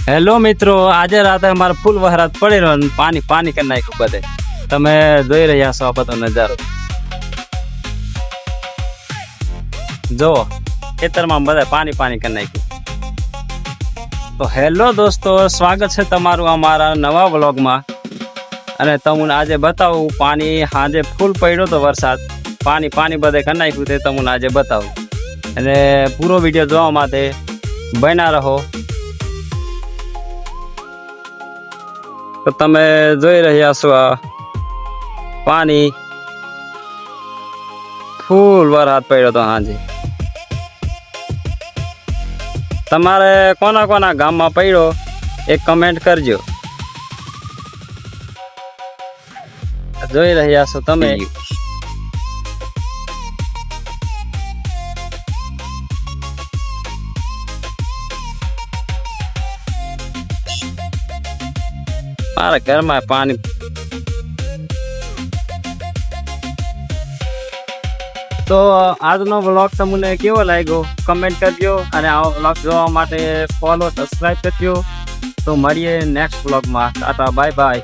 Hello મિત્રો, આજે રાતે અમારે ફૂલ વરસાદ પડી રહ્યો અને પાણી પાણી કરી નાખ્યું બધે. તમે જોઈ રહ્યા છો આ બધો નજારો. જો ખેતરમાં બધા પાણી પાણી કરી નાખ્યું. તો હેલો દોસ્તો, સ્વાગત છે તમારું અમારા નવા વ્લોગમાં. અને તમને આજે બતાવું પાણી સાંજે ફૂલ પડ્યો તો વરસાદ, પાણી પાણી બધે કરી નાખ્યું તે તમને આજે બતાવું. અને પૂરો વિડીયો જોવા માટે બન્યા રહો. તો તમે જોઈ રહ્યા છો આ પાણી ફૂલ વરસાદ પડ્યો તો સાંજે. તમારે કોના કોના ગામમાં પડ્યો એક કમેન્ટ કરજો. જોઈ રહ્યા છો તમે. મારા ઘરમાં પાણી. તો આજનો વ્લોગ તમને કેવો લાગ્યો કમેન્ટ કરજો, અને આવો વ્લોગ જોવા માટે ફોલો સબસ્ક્રાઈબ કરજો. તો મળીએ નેક્સ્ટ વ્લોગમાં. Tata bye bye.